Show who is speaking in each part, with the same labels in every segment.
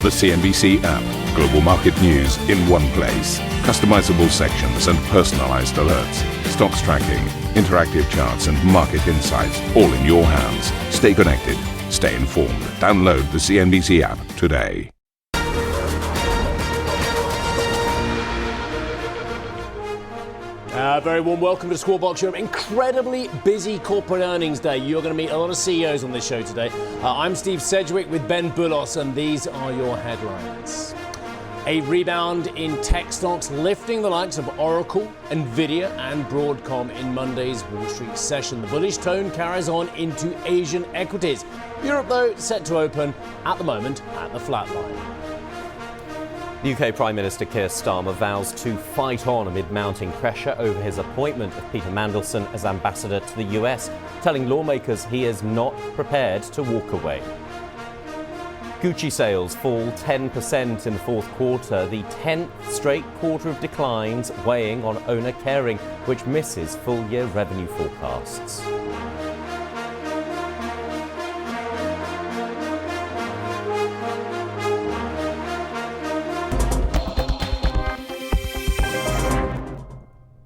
Speaker 1: The CNBC app. Global market news in one place. Customizable sections and personalized alerts. Stocks tracking, interactive charts and market insights all in your hands. Stay connected. Stay informed. Download the CNBC app today.
Speaker 2: Very warm welcome to Squawk Box Europe. Incredibly busy corporate earnings day. You're going to meet a lot of CEOs on this show today. I'm Steve Sedgwick with Ben Boulos, and these are your headlines. A rebound in tech stocks, lifting the likes of Oracle, Nvidia and Broadcomm in Monday's Wall Street session. The bullish tone carries on into Asian equities. Europe, though, set to open at the moment at the flat line.
Speaker 3: The UK Prime Minister Keir Starmer vows to fight on amid mounting pressure over his appointment of Peter Mandelson as ambassador to the US, telling lawmakers he is not prepared to walk away. Gucci sales fall 10% in the fourth quarter, the 10th straight quarter of declines, weighing on owner Kering, which misses full-year revenue forecasts.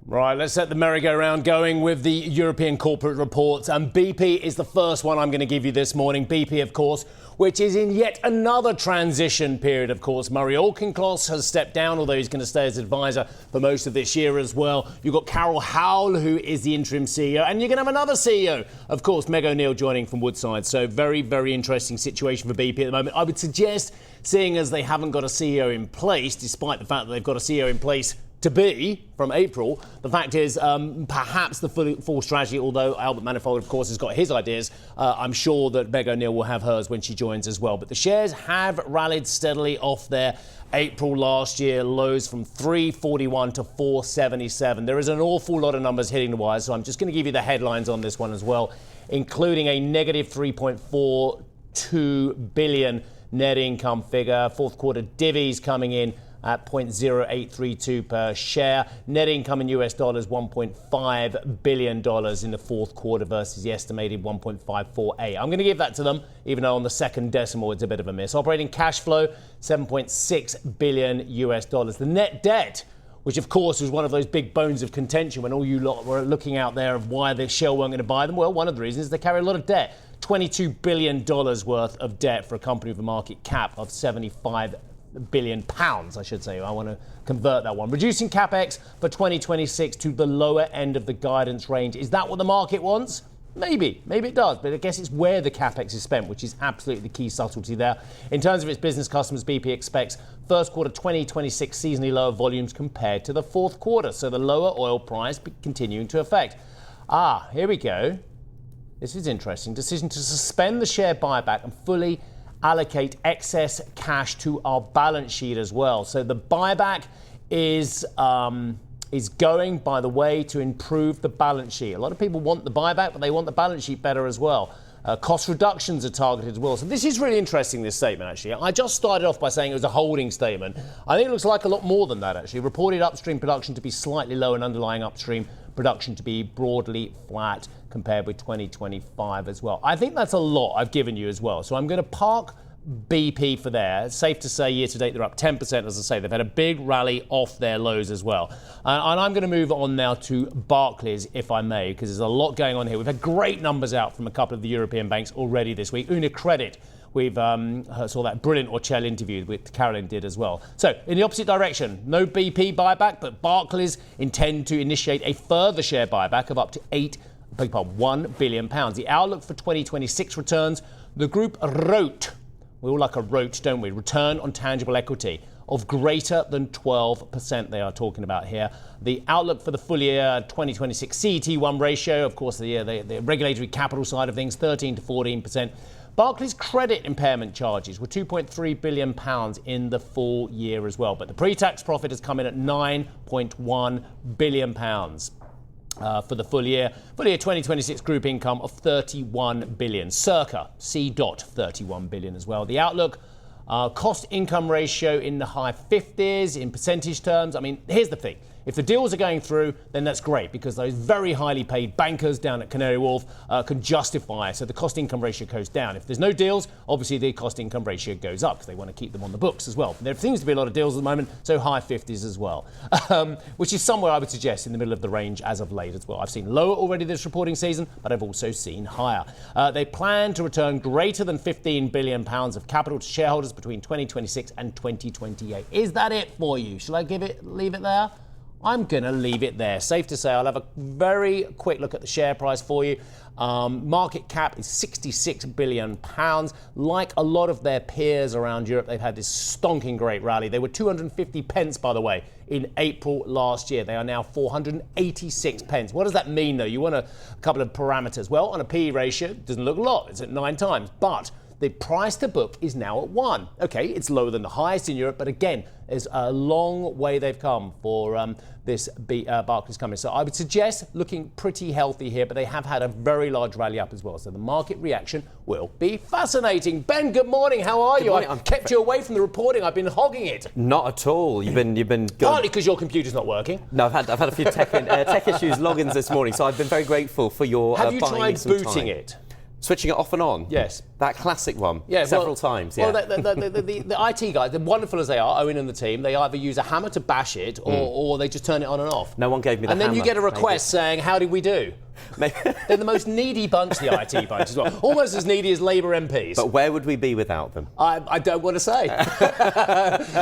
Speaker 2: Right, let's set the merry-go-round going with the European corporate reports. And BP is the first one I'm going to give you this morning. BP, of course, which is in yet another transition period, of course. Murray Auchincloss has stepped down, although he's going to stay as advisor for most of this year as well. You've got Carol Howell, who is the interim CEO. And you're going to have another CEO, of course, Meg O'Neill joining from Woodside. So very, very interesting situation for BP at the moment. I would suggest, seeing as they haven't got a CEO in place, despite the fact that they've got a CEO in place to be from April, the fact is perhaps the full strategy, although Albert Manifold, of course, has got his ideas, I'm sure that Meg O'Neill will have hers when she joins as well. But the shares have rallied steadily off their April last year lows from 341 to 477. There is an awful lot of numbers hitting the wires, so I'm just going to give you the headlines on this one as well, including a negative 3.42 billion net income figure. Fourth quarter divvies coming in at 0.0832 per share. Net income in US dollars, $1.5 billion in the fourth quarter versus the estimated 1.548. I'm going to give that to them, even though on the second decimal it's a bit of a miss. Operating cash flow, 7.6 billion US dollars. The net debt, which of course was one of those big bones of contention when all you lot were looking out there of why the Shell weren't going to buy them. Well, one of the reasons is they carry a lot of debt. $22 billion worth of debt for a company with a market cap of 75 billion pounds, I should say. I want to convert that one. Reducing capex for 2026 to the lower end of the guidance range. Is that what the market wants? Maybe it does, but I guess it's where the capex is spent, which is absolutely the key subtlety there. In terms of its business customers, BP expects first quarter 2026 seasonally lower volumes compared to the fourth quarter, so the lower oil price continuing to affect. Here we go. This is interesting. Decision to suspend the share buyback and fully allocate excess cash to our balance sheet as well. So the buyback is going, by the way, to improve the balance sheet. A lot of people want the buyback, but they want the balance sheet better as well. Cost reductions are targeted as well. So this is really interesting, this statement, actually. I just started off by saying it was a holding statement. I think it looks like a lot more than that, actually. Reported upstream production to be slightly low and underlying upstream production to be broadly flat compared with 2025 as well. I think that's a lot I've given you as well. So I'm going to park BP for there. It's safe to say year to date they're up 10%. As I say, they've had a big rally off their lows as well. And I'm going to move on now to Barclays, if I may, because there's a lot going on here. We've had great numbers out from a couple of the European banks already this week. UniCredit, we've saw that brilliant Orchel interview which Caroline did as well. So in the opposite direction, no BP buyback, but Barclays intend to initiate a further share buyback of up to £1 billion. The outlook for 2026 returns, the group wrote, we all like a rote, don't we? Return on tangible equity of greater than 12% they are talking about here. The outlook for the full year 2026 CET1 ratio, of course, the regulatory capital side of things, 13 to 14%. Barclays' credit impairment charges were £2.3 billion in the full year as well. But the pre-tax profit has come in at £9.1 billion. For the full year 2026 group income of 31 billion, circa C.31 billion as well. The outlook, cost income ratio in the high 50s in percentage terms. I mean, here's the thing. If the deals are going through, then that's great, because those very highly paid bankers down at Canary Wharf can justify it. So the cost-income ratio goes down. If there's no deals, obviously the cost-income ratio goes up, because they want to keep them on the books as well. There seems to be a lot of deals at the moment, so high 50s as well, which is somewhere I would suggest in the middle of the range as of late as well. I've seen lower already this reporting season, but I've also seen higher. They plan to return greater than £15 billion of capital to shareholders between 2026 and 2028. Is that it for you? Shall I leave it there? I'm going to leave it there. Safe to say I'll have a very quick look at the share price for you. Market cap is £66 billion. Like a lot of their peers around Europe, they've had this stonking great rally. They were 250 pence, by the way, in April last year. They are now 486 pence. What does that mean, though? You want a couple of parameters. Well, on a PE ratio, it doesn't look a lot. It's at 9 times. But the price to book is now at 1. Okay, it's lower than the highest in Europe, but again, there's a long way they've come for this Barclays company. So I would suggest looking pretty healthy here, but they have had a very large rally up as well. So the market reaction will be fascinating. Ben, good morning. How are you? I've kept you away from the reporting. I've been hogging it.
Speaker 3: Not at all. You've been good.
Speaker 2: Partly because your computer's not working.
Speaker 3: No, I've had a few tech issues, logins this morning, so I've been very grateful for your.
Speaker 2: Have you tried booting it?
Speaker 3: Switching it off and on?
Speaker 2: Yes.
Speaker 3: That classic one?
Speaker 2: Yeah,
Speaker 3: several times, yeah.
Speaker 2: Well, the IT guys, wonderful as they are, Owen and the team, they either use a hammer to bash it or they just turn it on and off.
Speaker 3: No one gave me the hammer.
Speaker 2: And then you get a request saying, how did we do? They're the most needy bunch, the IT bunch as well. Almost as needy as Labour MPs.
Speaker 3: But where would we be without them?
Speaker 2: I don't want to say.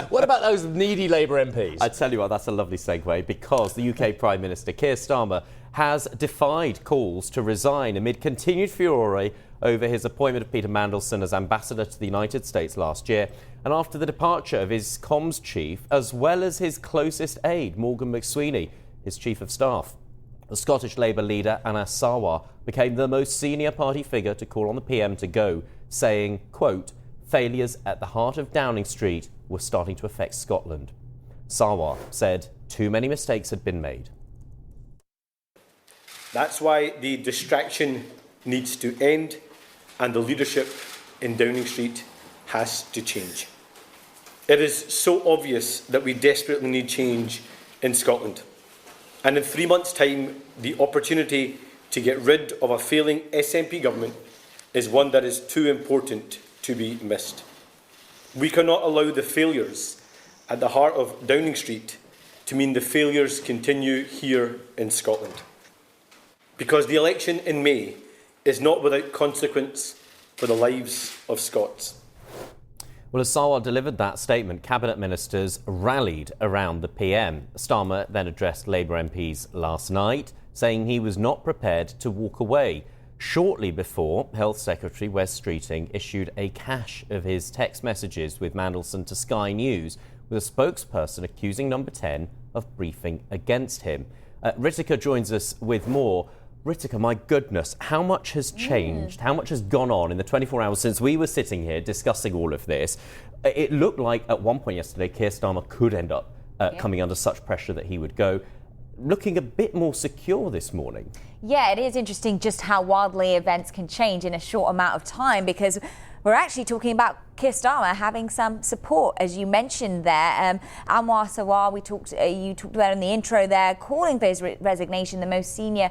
Speaker 2: What about those needy Labour MPs?
Speaker 3: I tell you what, that's a lovely segue, because the UK Prime Minister, Keir Starmer, has defied calls to resign amid continued furore over his appointment of Peter Mandelson as ambassador to the United States last year, and after the departure of his comms chief, as well as his closest aide, Morgan McSweeney, his chief of staff. The Scottish Labour leader, Anna Sarwar, became the most senior party figure to call on the PM to go, saying, quote, failures at the heart of Downing Street were starting to affect Scotland. Sarwar said too many mistakes had been made.
Speaker 4: That's why the distraction needs to end and the leadership in Downing Street has to change. It is so obvious that we desperately need change in Scotland. And in 3 months' time, the opportunity to get rid of a failing SNP government is one that is too important to be missed. We cannot allow the failures at the heart of Downing Street to mean the failures continue here in Scotland. Because the election in May is not without consequence for the lives of Scots.
Speaker 3: Well, as Sarwar delivered that statement, Cabinet ministers rallied around the PM. Starmer then addressed Labour MPs last night, saying he was not prepared to walk away. Shortly before, Health Secretary Wes Streeting issued a cache of his text messages with Mandelson to Sky News, with a spokesperson accusing Number 10 of briefing against him. Ritika joins us with more. Ritika, my goodness, how much has changed? How much has gone on in the 24 hours since we were sitting here discussing all of this? It looked like at one point yesterday, Keir Starmer could end up coming under such pressure that he would go. Looking a bit more secure this morning.
Speaker 5: Yeah, it is interesting just how wildly events can change in a short amount of time, because we're actually talking about Keir Starmer having some support, as you mentioned there. Anwar Sawar, you talked about in the intro there, calling for his resignation, the most senior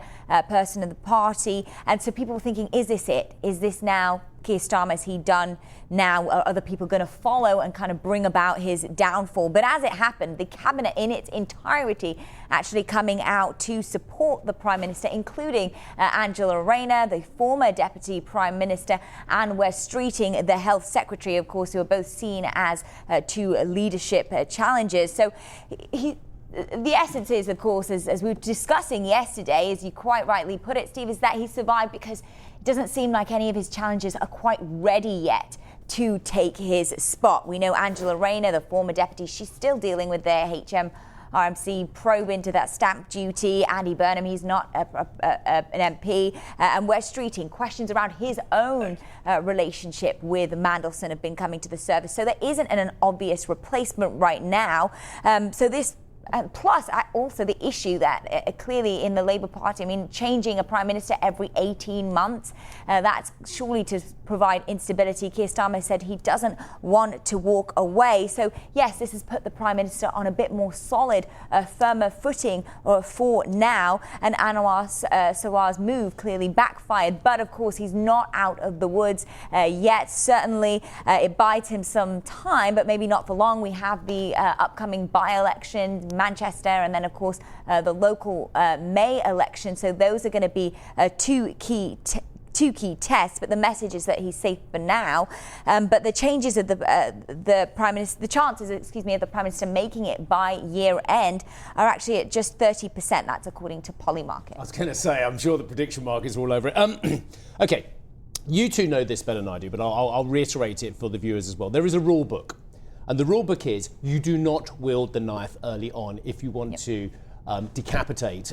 Speaker 5: person in the party. And so people were thinking, is this it? Is this now Keir Starmer? Is he done now? Are other people going to follow and kind of bring about his downfall? But as it happened, the cabinet in its entirety actually coming out to support the Prime Minister, including Angela Rayner, the former Deputy Prime Minister, and Wes Streeting, the Health Secretary, of course, who are both seen as two leadership challenges. So the essence is, of course, as we were discussing yesterday, as you quite rightly put it, Steve, is that he survived because it doesn't seem like any of his challenges are quite ready yet to take his spot. We know Angela Rayner, the former deputy, she's still dealing with their HMRC probe into that stamp duty. Andy Burnham, he's not an MP. And Wes Streeting, questions around his own relationship with Mandelson have been coming to the surface. So there isn't an obvious replacement right now. So this plus also the issue that clearly in the Labour Party, I mean, changing a Prime Minister every 18 months, that's surely to provide instability. Keir Starmer said he doesn't want to walk away. So, yes, this has put the Prime Minister on a bit more solid, firmer footing for now. And Anwar Sawar's move clearly backfired. But, of course, he's not out of the woods yet. Certainly, it buys him some time, but maybe not for long. We have the upcoming by-election, Manchester, and then, of course, the local May election. So those are going to be two key tests, but the message is that he's safe for now. But the changes of the Prime Minister, the chances, of the Prime Minister making it by year end are actually at just 30%. That's according to Polymarket.
Speaker 2: I was going to say, I'm sure the prediction markets are all over it. Okay, you two know this better than I do, but I'll reiterate it for the viewers as well. There is a rule book, and the rule book is you do not wield the knife early on if you want to decapitate.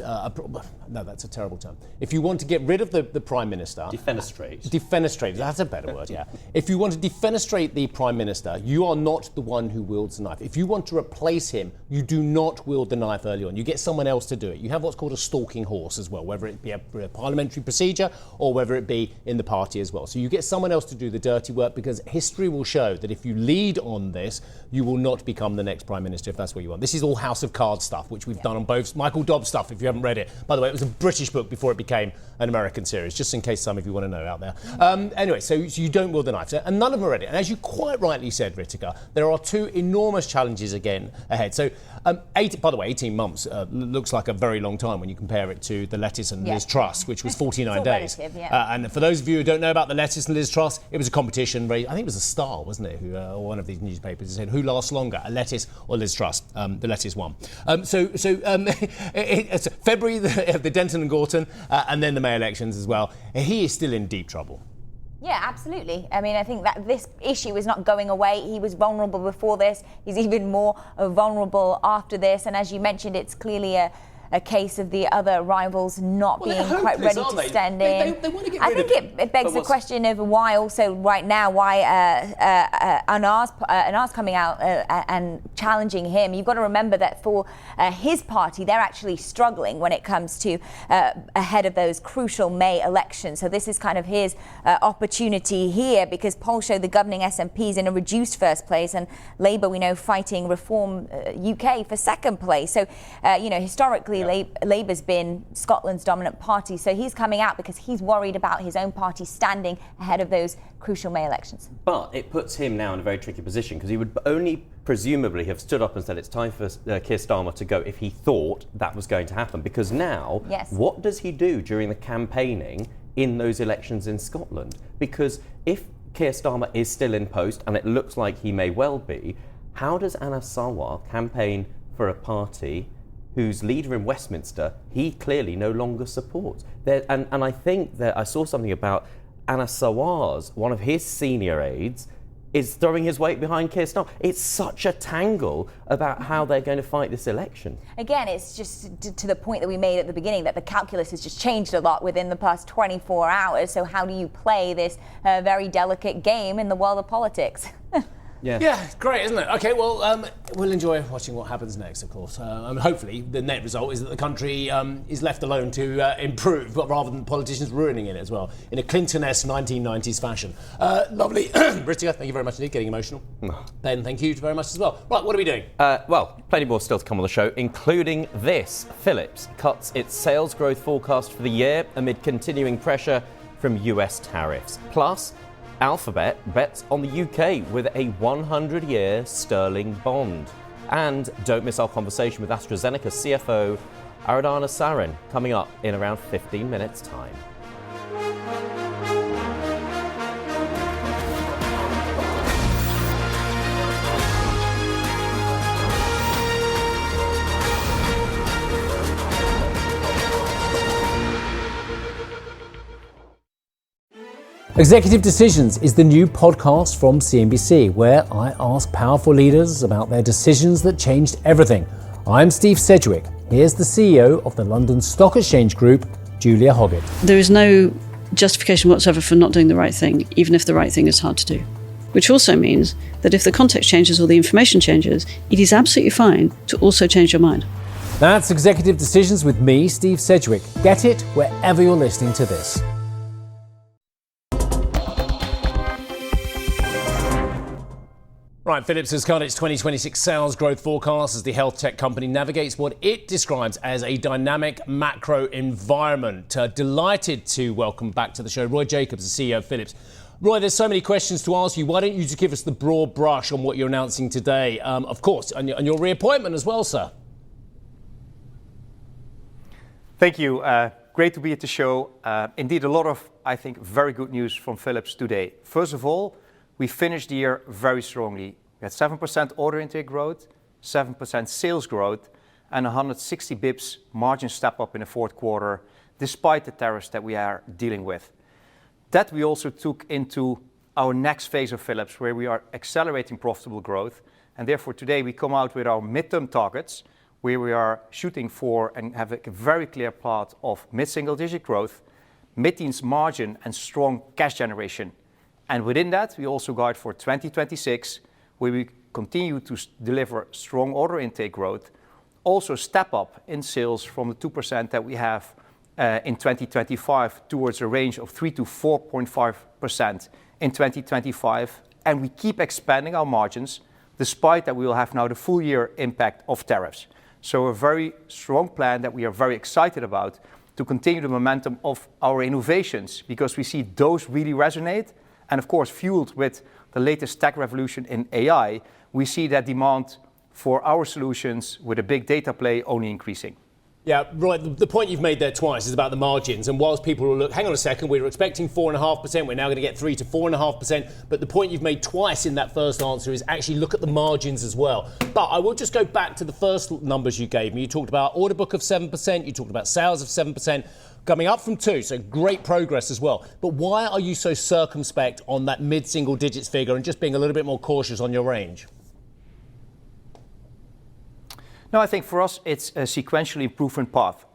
Speaker 2: No, that's a terrible term. If you want to get rid of the Prime Minister... Defenestrate, that's a better word, yeah. If you want to defenestrate the Prime Minister, you are not the one who wields the knife. If you want to replace him, you do not wield the knife early on. You get someone else to do it. You have what's called a stalking horse as well, whether it be a parliamentary procedure or whether it be in the party as well. So you get someone else to do the dirty work, because history will show that if you lead on this, you will not become the next Prime Minister if that's what you want. This is all House of Cards stuff, which we've done on both Michael Dobbs stuff, if you haven't read it. By the way, it was a British book before it became an American series, just in case some of you want to know out there. Anyway, so you don't wield the knife. And none of them are ready. And as you quite rightly said, Ritika, there are two enormous challenges again ahead. So, by the way, 18 months looks like a very long time when you compare it to the Lettuce and Liz Truss, which was 49 days. Relative, and for those of you who don't know about the Lettuce and Liz Truss, it was a competition. I think it was a Star, wasn't it? Or one of these newspapers said, who lasts longer, a Lettuce or Liz Truss? The Lettuce won. It's February, the Denton and Gorton, and then the May elections as well. He is still in deep trouble.
Speaker 5: Yeah, absolutely. I mean, I think that this issue is not going away. He was vulnerable before this. He's even more vulnerable after this. And as you mentioned, it's clearly a case of the other rivals not being quite ready to stand in.
Speaker 2: They want to get
Speaker 5: I
Speaker 2: rid
Speaker 5: think
Speaker 2: of it.
Speaker 5: it begs the question of why also right now, why Anar's coming out and challenging him. You've got to remember that for his party, they're actually struggling when it comes to ahead of those crucial May elections. So this is kind of his opportunity here, because polls show the governing SNPs in a reduced first place, and Labour, we know, fighting Reform UK for second place. So, historically, Labour's been Scotland's dominant party, so he's coming out because he's worried about his own party standing ahead of those crucial May elections.
Speaker 3: But it puts him now in a very tricky position, because he would only presumably have stood up and said it's time for Keir Starmer to go if he thought that was going to happen. Because now, what does he do during the campaigning in those elections in Scotland? Because if Keir Starmer is still in post, and it looks like he may well be, how does Anna Sawar campaign for a party whose leader in Westminster he clearly no longer supports? And I think that I saw something about Anna Sawar's, one of his senior aides, is throwing his weight behind Keir Starmer. It's such a tangle about how they're going to fight this election.
Speaker 5: Again, it's just to the point that we made at the beginning, that the calculus has just changed a lot within the past 24 hours. So how do you play this very delicate game in the world of politics?
Speaker 2: Yeah, great, isn't it? Okay, well, we'll enjoy watching what happens next, of course. Hopefully, the net result is that the country is left alone to improve, but rather than politicians ruining it as well, in a Clinton-esque 1990s fashion. Lovely. Ritika, thank you very much indeed, getting emotional. Ben, thank you very much as well. Right, what are we doing?
Speaker 3: Well, plenty more still to come on the show, including this. Philips cuts its sales growth forecast for the year amid continuing pressure from US tariffs. Plus, Alphabet bets on the UK with a 100-year sterling bond. And don't miss our conversation with AstraZeneca CFO Aradhana Sarin coming up in around 15 minutes' time.
Speaker 2: Executive Decisions is the new podcast from CNBC, where I ask powerful leaders about their decisions that changed everything. I'm Steve Sedgwick. Here's the CEO of the London Stock Exchange Group, Julia Hoggett.
Speaker 6: There is no justification whatsoever for not doing the right thing, even if the right thing is hard to do. which also means that if the context changes or the information changes, it is absolutely fine to also change your mind.
Speaker 2: That's Executive Decisions with me, Steve Sedgwick. Get it wherever you're listening to this. Right, Philips has cut its 2026 sales growth forecast as the health tech company navigates what it describes as a dynamic macro environment. Delighted to welcome back to the show Roy Jacobs, the CEO of Philips. Roy, there's so many questions to ask you. Why don't you just give us the broad brush on what you're announcing today? Of course, and your reappointment as well, sir.
Speaker 7: Thank you. Great to be at the show. Indeed, a lot of, I think, very good news from Philips today. First of all, we finished the year very strongly. We had 7% order intake growth, 7% sales growth, and 160 bips margin step up in the fourth quarter, despite the tariffs that we are dealing with. That we also took into our next phase of Philips, where we are accelerating profitable growth. And therefore, today we come out with our midterm targets, where we are shooting for and have a very clear path of mid-single-digit growth, mid-teens margin, and strong cash generation. And within that, we also guide for 2026, where we continue to deliver strong order intake growth, also step up in sales from the 2% that we have in 2025 towards a range of 3 to 4.5% in 2025. And we keep expanding our margins, despite that we will have now the full year impact of tariffs. So a very strong plan that we are very excited about to continue the momentum of our innovations, because we see those really resonate. And of course, fueled with the latest tech revolution in AI, we see that demand for our solutions with a big data play only increasing.
Speaker 2: Yeah, Roy, the point you've made there twice is about the margins. And whilst people will look, hang on a second, we were expecting 4.5%, we're now going to get 3 to 4.5%. But the point you've made twice in that first answer is actually look at the margins as well. But I will just go back to the first numbers you gave me. You talked about order book of 7%, you talked about sales of 7%. Coming up from 2, so great progress as well. But why are you so circumspect on that mid-single digits figure and just being a little bit more cautious on your range?
Speaker 7: No, I think for us it's a sequential improvement path.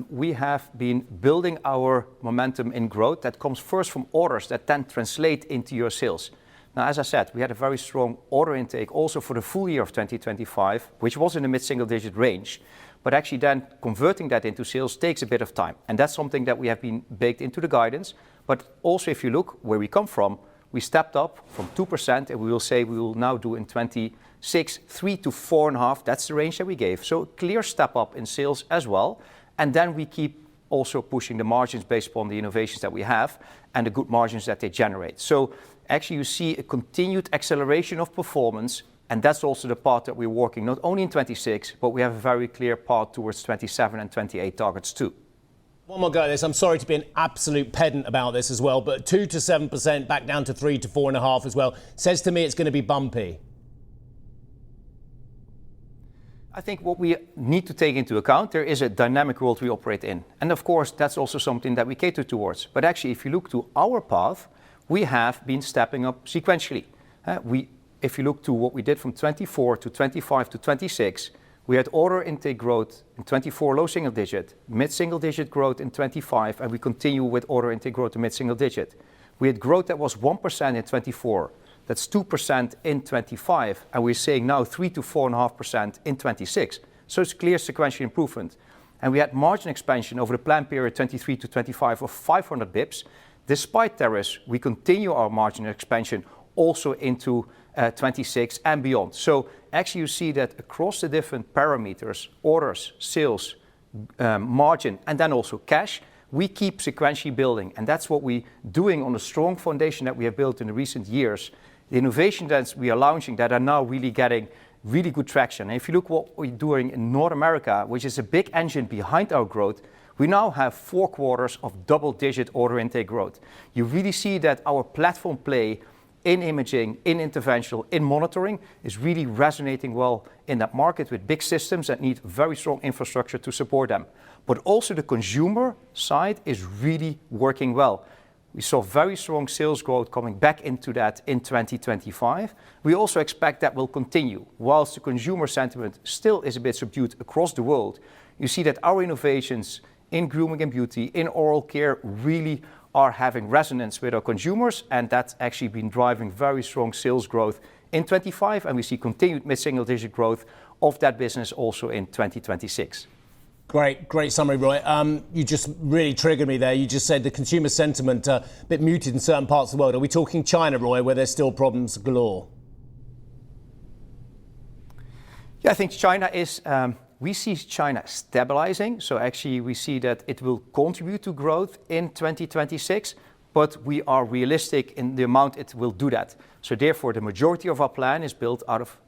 Speaker 7: We have been building our momentum in growth that comes first from orders that then translate into your sales. Now, as I said, we had a very strong order intake also for the full year of 2025, which was in the mid-single digit range. But actually then converting that into sales takes a bit of time. And that's something that we have been baked into the guidance. But also if you look where we come from, we stepped up from 2%, and we will say we will now do in 26, 3 to 4.5. That's the range that we gave. So clear step up in sales as well. And then we keep also pushing the margins based upon the innovations that we have and the good margins that they generate. So actually you see a continued acceleration of performance. And that's also the part that we're working not only in 26, but we have a very clear path towards 27 and 28 targets too.
Speaker 2: One more go at this. I'm sorry to be an absolute pedant about this as well, but 2 to 7% back down to 3 to 4.5 as well says to me it's going to be bumpy.
Speaker 7: I think what we need to take into account, there is a dynamic world we operate in. And of course, that's also something that we cater towards. But actually, if you look to our path, we have been stepping up sequentially. If you look to what we did from 24 to 25 to 26, we had order intake growth in 24, low single digit, mid-single digit growth in 25, and we continue with order intake growth to mid-single digit. We had growth that was 1% in 24, that's 2% in 25, and we're saying now 3 to 4.5% in 26. So it's clear sequential improvement. And we had margin expansion over the plan period 23 to 25 of 500 bips. Despite tariffs, we continue our margin expansion also into 26 and beyond. So actually you see that across the different parameters, orders, sales, margin, and then also cash, we keep sequentially building. And that's what we're doing on a strong foundation that we have built in the recent years. The innovation that we are launching that are now really getting really good traction. And if you look what we're doing in North America, which is a big engine behind our growth, we now have 4 quarters of double-digit order intake growth. You really see that our platform play in imaging, in interventional, in monitoring is really resonating well in that market with big systems that need very strong infrastructure to support them. But also the consumer side is really working well. We saw very strong sales growth coming back into that in 2025. We also expect that will continue. Whilst the consumer sentiment still is a bit subdued across the world, you see that our innovations in grooming and beauty, in oral care, really are having resonance with our consumers, and that's actually been driving very strong sales growth in 25, and we see continued mid-single digit growth of that business also in 2026.
Speaker 2: Great summary, Roy. You just really triggered me there. You just said the consumer sentiment a bit muted in certain parts of the world. Are we talking China, Roy, where there's still problems galore?
Speaker 7: Yeah, I think China is, we see China stabilizing. So actually we see that it will contribute to growth in 2026, but we are realistic in the amount it will do that. So therefore the majority of our plan is built out of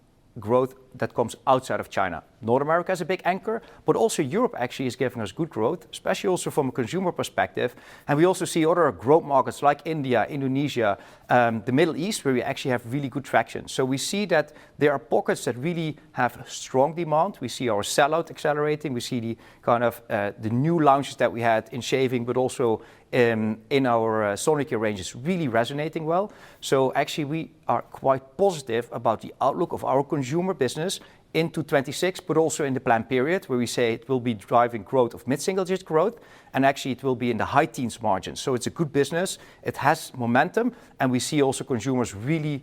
Speaker 7: growth that comes outside of China. North America is a big anchor, but also Europe actually is giving us good growth, especially also from a consumer perspective. And we also see other growth markets like India, Indonesia, the Middle East, where we actually have really good traction. So we see that there are pockets that really have strong demand. We see our sellout accelerating. We see the kind of the new launches that we had in shaving, but also in our Sonicare ranges really resonating well. So actually we are quite positive about the outlook of our consumer business into 26, but also in the plan period where we say it will be driving growth of mid-single digit growth, and actually it will be in the high teens margins. So it's a good business, it has momentum, and we see also consumers really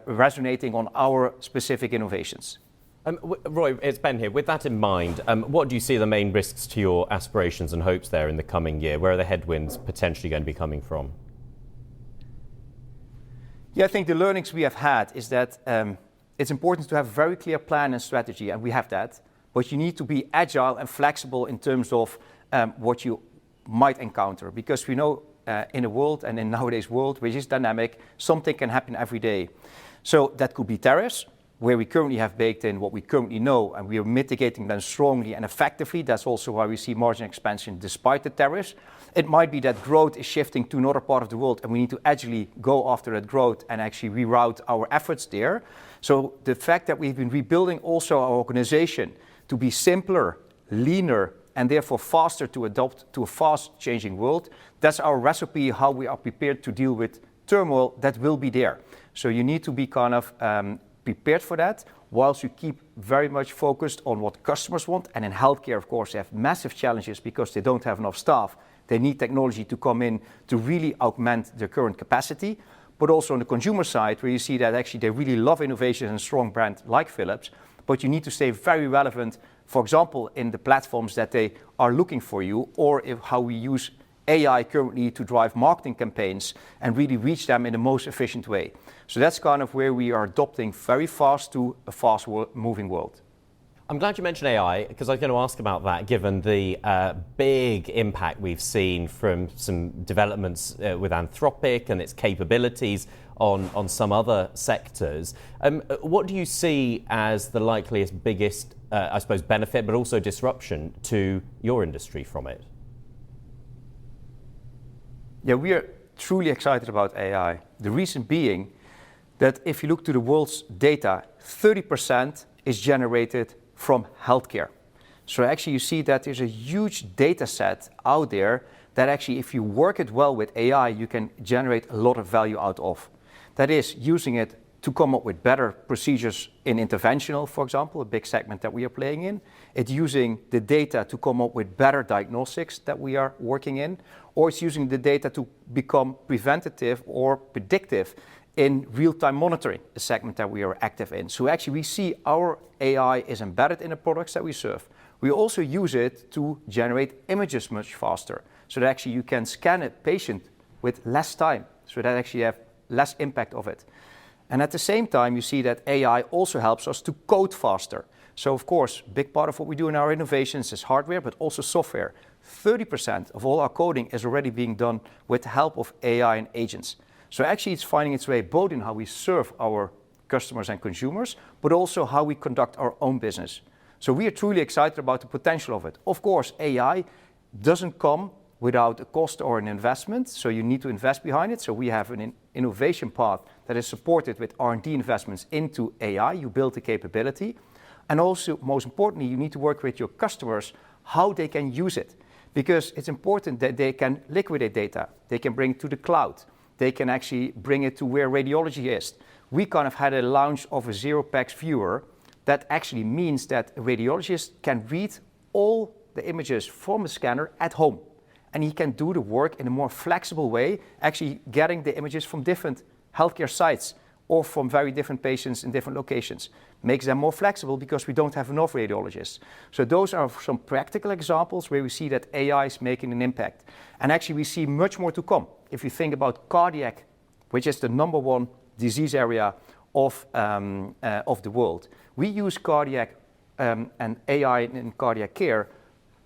Speaker 7: resonating on our specific innovations.
Speaker 3: Roy, it's Ben here. With that in mind, what do you see the main risks to your aspirations and hopes there in the coming year? Where are the headwinds potentially going to be coming from?
Speaker 7: Yeah, I think the learnings we have had is that it's important to have a very clear plan and strategy, and we have that. But you need to be agile and flexible in terms of what you might encounter, because we know in a world and in nowadays world which is dynamic, something can happen every day. So that could be tariffs, where we currently have baked in what we currently know, and we are mitigating them strongly and effectively. That's also why we see margin expansion despite the tariffs. It might be that growth is shifting to another part of the world, and we need to agilely go after that growth and actually reroute our efforts there. So the fact that we've been rebuilding also our organization to be simpler, leaner, and therefore faster to adopt to a fast-changing world, that's our recipe, how we are prepared to deal with turmoil that will be there. So you need to be kind of prepared for that, whilst you keep very much focused on what customers want. And in healthcare, of course, they have massive challenges because they don't have enough staff. They need technology to come in to really augment their current capacity. But also on the consumer side, where you see that actually they really love innovation and a strong brand like Philips, but you need to stay very relevant, for example, in the platforms that they are looking for you, or how we use AI currently to drive marketing campaigns and really reach them in the most efficient way. So that's kind of where we are adopting very fast to a fast-moving world.
Speaker 3: I'm glad you mentioned AI, because I was going to ask about that, given the big impact we've seen from some developments with Anthropic and its capabilities on some other sectors. What do you see as the likeliest, biggest, I suppose, benefit, but also disruption to your industry from it?
Speaker 7: Yeah, we are truly excited about AI. The reason being that if you look to the world's data, 30% is generated from healthcare. So actually you see that there's a huge data set out there that actually if you work it well with AI, you can generate a lot of value out of. That is using it to come up with better procedures in interventional, for example, a big segment that we are playing in. It's using the data to come up with better diagnostics that we are working in, or it's using the data to become preventative or predictive in real-time monitoring, a segment that we are active in. So actually we see our AI is embedded in the products that we serve. We also use it to generate images much faster, so that actually you can scan a patient with less time, so that actually you have less impact of it. And at the same time, you see that AI also helps us to code faster. So of course, a big part of what we do in our innovations is hardware, but also software. 30% of all our coding is already being done with the help of AI and agents. So actually it's finding its way both in how we serve our customers and consumers, but also how we conduct our own business. So we are truly excited about the potential of it. Of course, AI doesn't come without a cost or an investment, so you need to invest behind it. So we have an innovation path that is supported with R&D investments into AI. You build the capability. And also, most importantly, you need to work with your customers how they can use it, because it's important that they can liquidate data, they can bring it to the cloud, they can actually bring it to where radiology is. We kind of had a launch of a zero-pax viewer that actually means that a radiologist can read all the images from a scanner at home. and he can do the work in a more flexible way, actually getting the images from different healthcare sites or from very different patients in different locations. Makes them more flexible because we don't have enough radiologists. So those are some practical examples where we see that AI is making an impact. And actually we see much more to come. If you think about cardiac, which is the number one disease area of the world, we use cardiac and AI in cardiac care,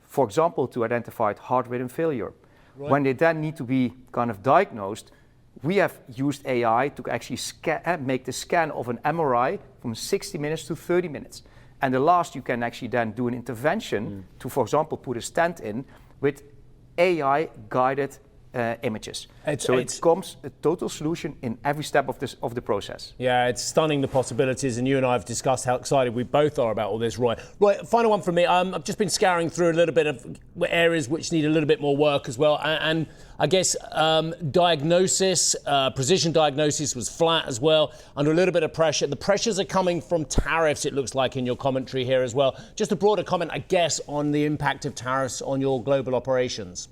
Speaker 7: for example, to identify heart rhythm failure. Right. When they then need to be kind of diagnosed, we have used AI to actually make the scan of an MRI from 60 minutes to 30 minutes. And the last, you can actually then do an intervention to, for example, put a stent in with AI-guided images. It becomes a total solution in every step of the process.
Speaker 2: Yeah, it's stunning, the possibilities, and you and I have discussed how excited we both are about all this, Roy. Roy, final one from me. I've just been scouring through a little bit of areas which need a little bit more work as well, and I guess diagnosis, precision diagnosis was flat as well, under a little bit of pressure. The pressures are coming from tariffs, it looks like, in your commentary here as well. Just a broader comment, I guess, on the impact of tariffs on your global operations.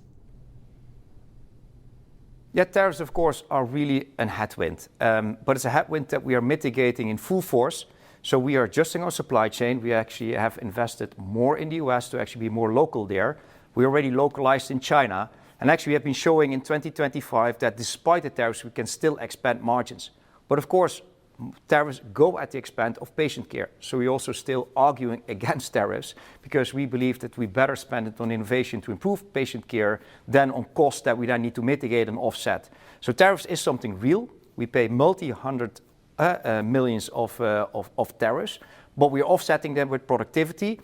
Speaker 7: Yeah, tariffs, of course, are really a headwind, but it's a headwind that we are mitigating in full force. So we are adjusting our supply chain. We actually have invested more in the US to actually be more local there. We already localized in China. And actually, we have been showing in 2025 that despite the tariffs, we can still expand margins. But of course, tariffs go at the expense of patient care. So we're also still arguing against tariffs because we believe that we better spend it on innovation to improve patient care than on costs that we then need to mitigate and offset. So tariffs is something real. We pay multi-hundred millions of tariffs, but we're offsetting them with productivity,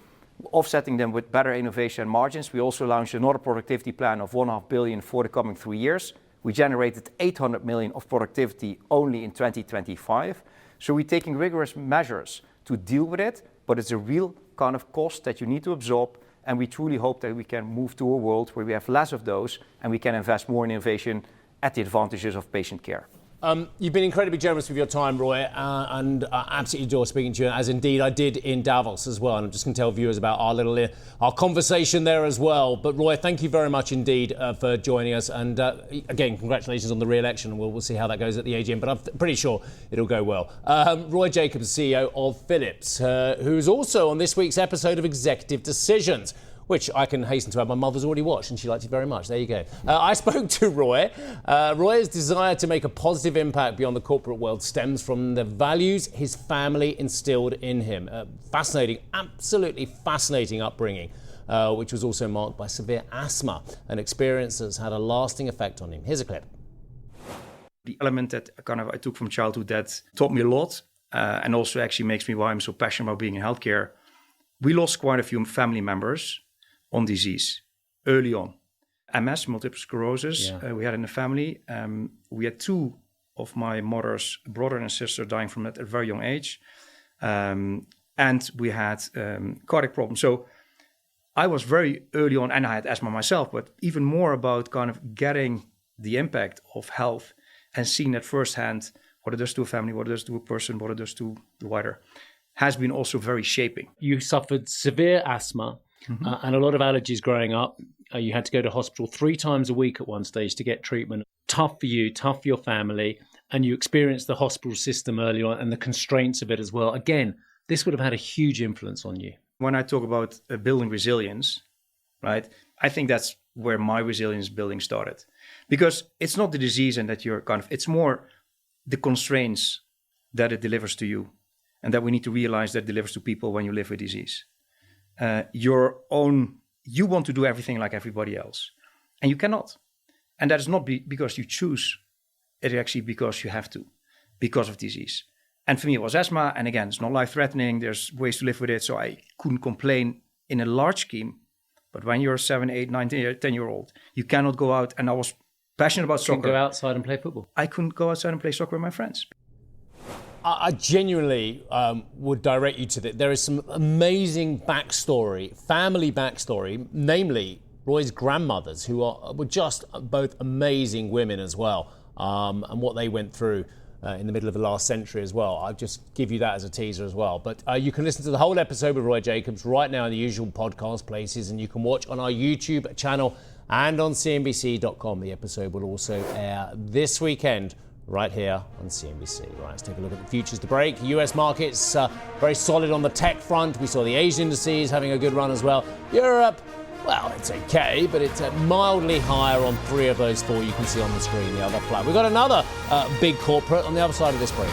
Speaker 7: offsetting them with better innovation and margins. We also launched another productivity plan of $1.5 billion for the coming 3 years. We generated 800 million of productivity only in 2025. So we're taking rigorous measures to deal with it, but it's a real kind of cost that you need to absorb. And we truly hope that we can move to a world where we have less of those and we can invest more in innovation at the advantages of patient care.
Speaker 2: You've been incredibly generous with your time, Roy, and I absolutely adore speaking to you, as indeed I did in Davos as well. And I'm just going to tell viewers about our conversation there as well. But Roy, thank you very much indeed for joining us. And again, congratulations on the re-election. We'll see how that goes at the AGM, but I'm pretty sure it'll go well. Roy Jacobs, CEO of Philips, who's also on this week's episode of Executive Decisions, which I can hasten to add, my mother's already watched and she liked it very much. There you go. I spoke to Roy. Roy's desire to make a positive impact beyond the corporate world stems from the values his family instilled in him. Fascinating, absolutely fascinating upbringing, which was also marked by severe asthma, an experience that's had a lasting effect on him. Here's a clip.
Speaker 7: The element that I took from childhood that taught me a lot and also actually makes me why I'm so passionate about being in healthcare. We lost quite a few family members on disease early on. MS, multiple sclerosis, we had in the family. We had 2 of my mother's brother and sister dying from that at a very young age. And we had cardiac problems. So I was very early on, and I had asthma myself, but even more about kind of getting the impact of health and seeing that firsthand, what it does to a family, what it does to a person, what it does to the wider, has been also very shaping.
Speaker 8: You suffered severe asthma. And a lot of allergies growing up. You had to go to hospital 3 times a week at one stage to get treatment. Tough for you, tough for your family, and you experienced the hospital system early on and the constraints of it as well. Again, this would have had a huge influence on you.
Speaker 7: When I talk about building resilience, right, I think that's where my resilience building started. Because it's not the disease and that you're it's more the constraints that it delivers to you and that we need to realize that it delivers to people when you live with disease. You want to do everything like everybody else, and you cannot. And that is not because you choose, it is actually because you have to, because of disease. And for me, it was asthma, and again, it's not life-threatening, there's ways to live with it, so I couldn't complain in a large scheme. But when you're 7, 8, 9, 10-year-old, you cannot go out, and I was passionate about soccer.
Speaker 8: You couldn't go outside and play football?
Speaker 7: I couldn't go outside and play soccer with my friends.
Speaker 2: I genuinely would direct you to that. There is some amazing backstory, family backstory, namely Roy's grandmothers, who were just both amazing women as well, and what they went through in the middle of the last century as well. I'll just give you that as a teaser as well. But you can listen to the whole episode with Roy Jacobs right now in the usual podcast places, and you can watch on our YouTube channel and on CNBC.com. The episode will also air this weekend right here on CNBC. Right, let's take a look at the futures to break. US markets very solid on the tech front. We saw the Asian indices having a good run as well. Europe, well, it's okay, but it's mildly higher on 3 of those 4 you can see on the screen. The other flat. We've got another big corporate on the other side of this break.